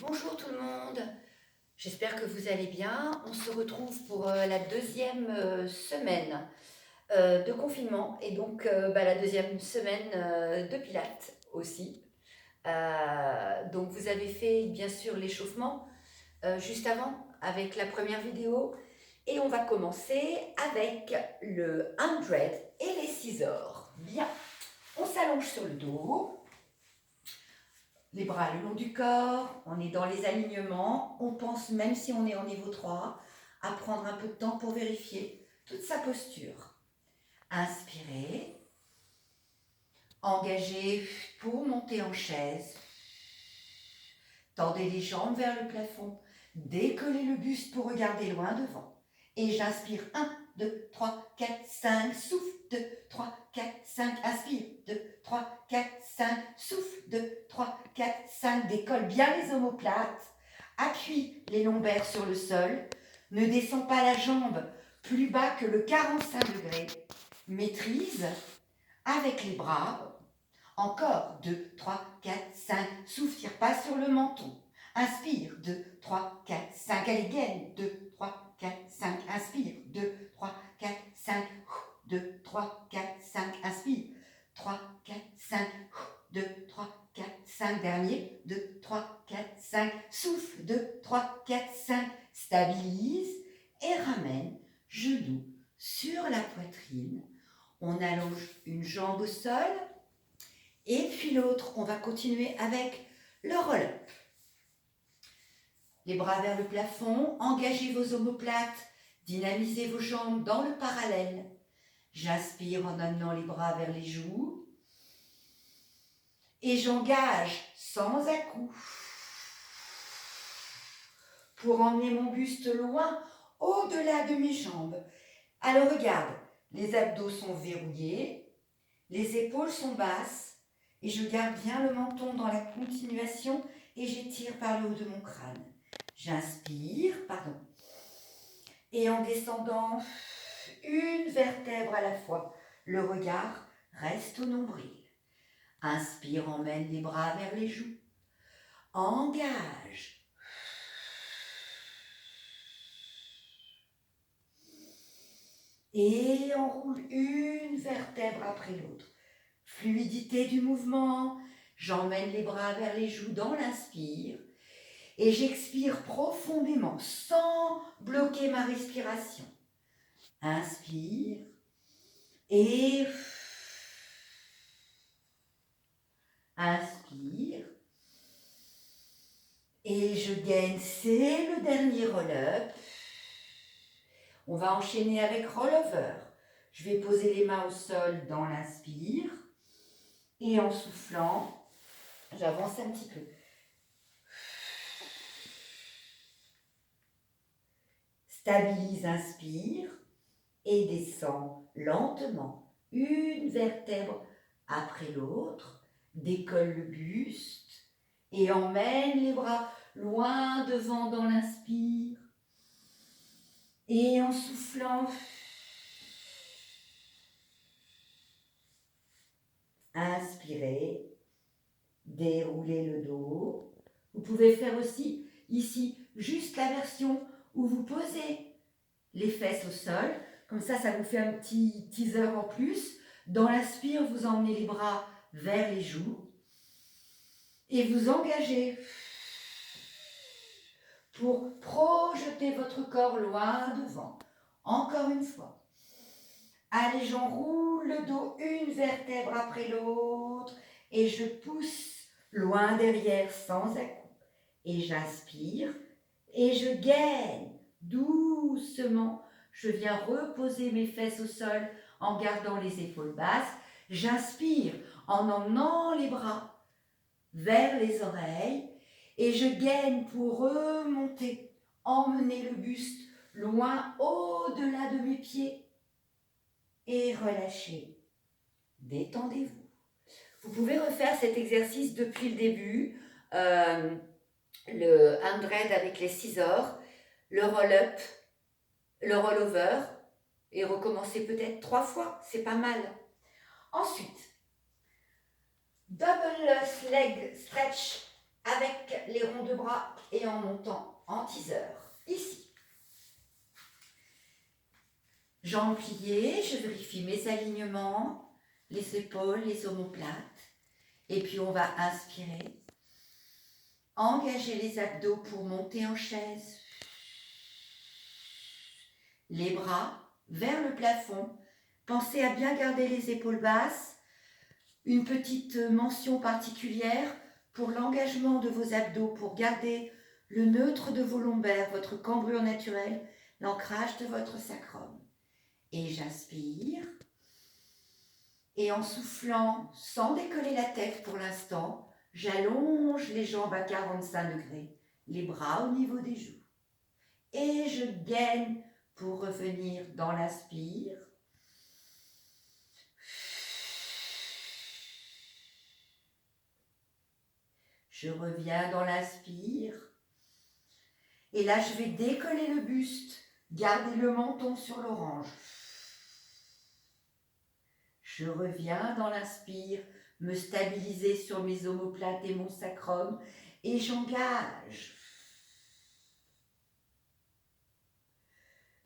Bonjour tout le monde, j'espère que vous allez bien. On se retrouve pour la deuxième semaine de confinement et donc la deuxième semaine de Pilates aussi. Donc vous avez fait bien sûr l'échauffement juste avant avec la première vidéo et on va commencer avec le 100 et les scissors. Bien, on s'allonge sur le dos. Les bras le long du corps, on est dans les alignements, on pense, même si on est en niveau 3, à prendre un peu de temps pour vérifier toute sa posture. Inspirez, engagez pour monter en chaise, tendez les jambes vers le plafond, décollez le buste pour regarder loin devant. Et j'inspire 1, 2, 3, 4, 5, souffle, 2, 3, 4, 5, inspire, 2, 3, 4, 5, souffle, 2, 3, 4, 5, décolle bien les omoplates, appuie les lombaires sur le sol, ne descends pas la jambe plus bas que le 45 degrés, maîtrise avec les bras, encore 2, 3, 4, 5, souffle, tire pas sur le menton, inspire, 2, 3, 4, 5, allez gaine, 2, 3, 4, 5, inspire, 2, 3, 4, 5, 2, 3, 4, 5, inspire, 3, 4, 5, 2, 3, 4, 5, dernier, 2, 3, 4, 5, souffle, 2, 3, 4, 5, stabilise et ramène genou sur la poitrine, on allonge une jambe au sol, et puis l'autre, on va continuer avec le roll-up. Les bras vers le plafond, engagez vos omoplates, dynamisez vos jambes dans le parallèle. J'inspire en amenant les bras vers les joues. Et j'engage sans à-coups pour emmener mon buste loin au-delà de mes jambes. Alors regarde, les abdos sont verrouillés, les épaules sont basses, et je garde bien le menton dans la continuation et j'étire par le haut de mon crâne. J'inspire, et en descendant une vertèbre à la fois, le regard reste au nombril. Inspire, emmène les bras vers les joues. Engage. Et enroule une vertèbre après l'autre. Fluidité du mouvement, j'emmène les bras vers les joues dans l'inspire et j'expire profondément sans bloquer ma respiration. Inspire et inspire et je gaine, c'est le dernier roll-up. On va enchaîner avec roll-over. Je vais poser les mains au sol dans l'inspire et en soufflant, j'avance un petit peu. Stabilise, inspire et descend lentement, une vertèbre après l'autre, décolle le buste et emmène les bras loin devant dans l'inspire et en soufflant, inspirez, déroulez le dos. Vous pouvez faire aussi ici juste la version où vous posez les fesses au sol. Comme ça vous fait un petit teaser en plus. Dans l'inspire, vous emmenez les bras vers les joues et vous engagez pour projeter votre corps loin devant. Encore une fois. Allez, j'enroule le dos une vertèbre après l'autre et je pousse loin derrière sans à-coups. Et j'inspire et je gaine doucement. Je viens reposer mes fesses au sol en gardant les épaules basses. J'inspire en emmenant les bras vers les oreilles et je gaine pour remonter, emmener le buste loin au-delà de mes pieds et relâchez. Détendez-vous. Vous pouvez refaire cet exercice depuis le début, le 100 avec les scissors, le roll-up, le roll-over et recommencer peut-être 3 fois, c'est pas mal. Ensuite, double leg stretch avec les ronds de bras et en montant en teaser. Ici. Jambes pliées, je vérifie mes alignements, les épaules, les omoplates. Et puis on va inspirer. Engager les abdos pour monter en chaise. Les bras vers le plafond. Pensez à bien garder les épaules basses. Une petite mention particulière pour l'engagement de vos abdos, pour garder le neutre de vos lombaires, votre cambrure naturelle, l'ancrage de votre sacrum. Et j'inspire. Et en soufflant, sans décoller la tête pour l'instant, j'allonge les jambes à 45 degrés, les bras au niveau des joues. Et je gaine pour revenir dans l'inspire. Je reviens dans l'inspire. Et là, je vais décoller le buste, garder le menton sur l'orange. Je reviens dans l'inspire, me stabiliser sur mes omoplates et mon sacrum et j'engage.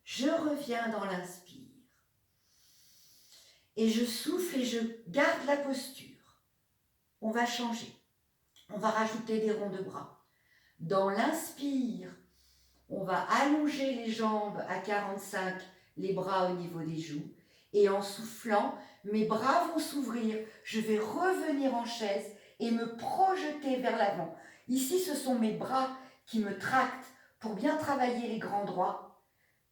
Je reviens dans l'inspire et je souffle et je garde la posture. On va changer. On va rajouter des ronds de bras. Dans l'inspire, on va allonger les jambes à 45, les bras au niveau des joues. Et en soufflant, mes bras vont s'ouvrir. Je vais revenir en chaise et me projeter vers l'avant. Ici, ce sont mes bras qui me tractent pour bien travailler les grands droits.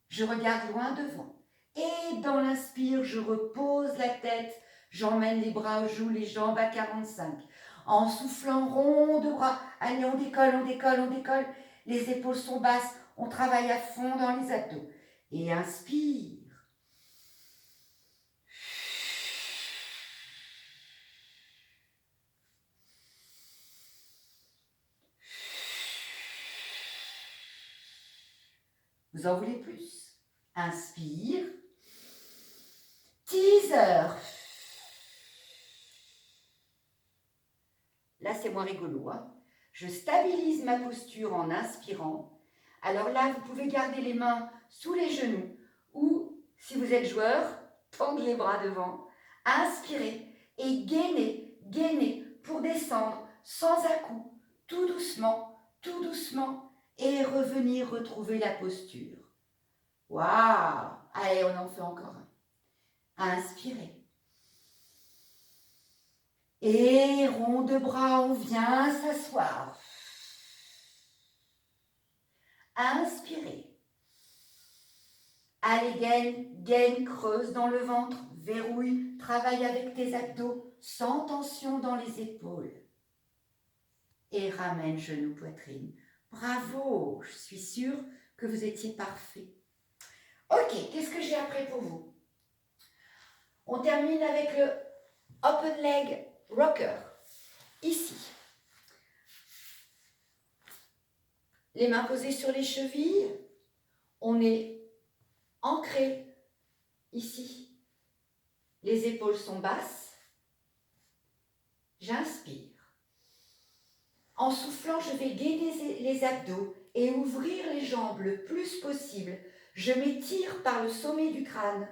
Je regarde loin devant. Et dans l'inspire, je repose la tête. J'emmène les bras aux joues, les jambes à 45. En soufflant, rond de bras. Allez, on décolle, on décolle, on décolle. Les épaules sont basses. On travaille à fond dans les abdos. Et inspire. Vous en voulez plus? Inspire. Teaser. Là, c'est moins rigolo. Hein? Je stabilise ma posture en inspirant. Alors là, vous pouvez garder les mains sous les genoux ou, si vous êtes joueur, tendre les bras devant. Inspirez et gainez, gainez pour descendre sans à-coups, tout doucement et revenir retrouver la posture. Waouh! Allez, on en fait encore un. Inspirez. Et rond de bras, on vient s'asseoir. Inspirez. Allez, gaine, creuse dans le ventre, verrouille, travaille avec tes abdos, sans tension dans les épaules. Et ramène genou, poitrine. Bravo, je suis sûre que vous étiez parfait. Ok, qu'est-ce que j'ai après pour vous? On termine avec le Open Leg Rocker. Ici. Les mains posées sur les chevilles. On est ancré ici. Les épaules sont basses. J'inspire. En soufflant, je vais gainer les abdos et ouvrir les jambes le plus possible. Je m'étire par le sommet du crâne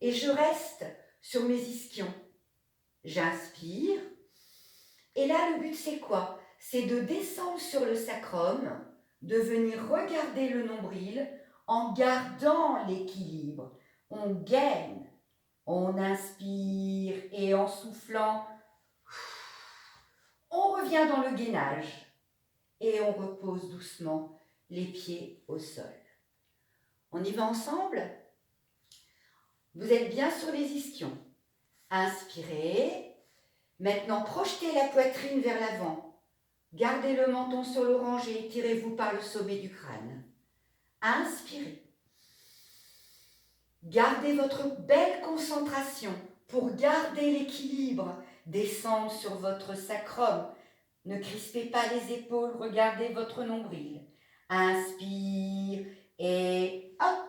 et je reste sur mes ischions. J'inspire. Et là, le but, c'est quoi? C'est de descendre sur le sacrum, de venir regarder le nombril en gardant l'équilibre. On gaine, on inspire et en soufflant, on revient dans le gainage et on repose doucement les pieds au sol. On y va ensemble? Vous êtes bien sur les ischions. Inspirez. Maintenant, projetez la poitrine vers l'avant. Gardez le menton sur l'orange et étirez-vous par le sommet du crâne. Inspirez. Gardez votre belle concentration pour garder l'équilibre. Descendre sur votre sacrum. Ne crispez pas les épaules, regardez votre nombril. Inspire et hop.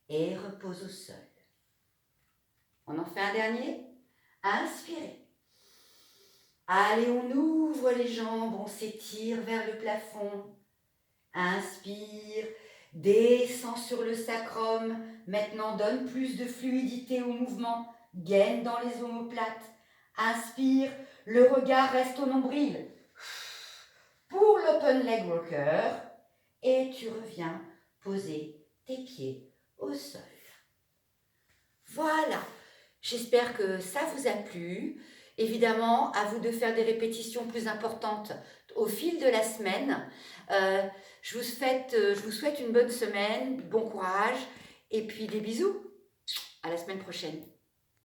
Et repose au sol. On en fait un dernier. Inspirez. Allez, on ouvre les jambes, on s'étire vers le plafond. Inspire, descend sur le sacrum. Maintenant, donne plus de fluidité au mouvement. Gaine dans les omoplates. Inspire, le regard reste au nombril. Pour l'open leg walker. Et tu reviens poser tes pieds au sol. Voilà, j'espère que ça vous a plu. Évidemment, à vous de faire des répétitions plus importantes au fil de la semaine. Je vous souhaite une bonne semaine, bon courage et puis des bisous. À la semaine prochaine.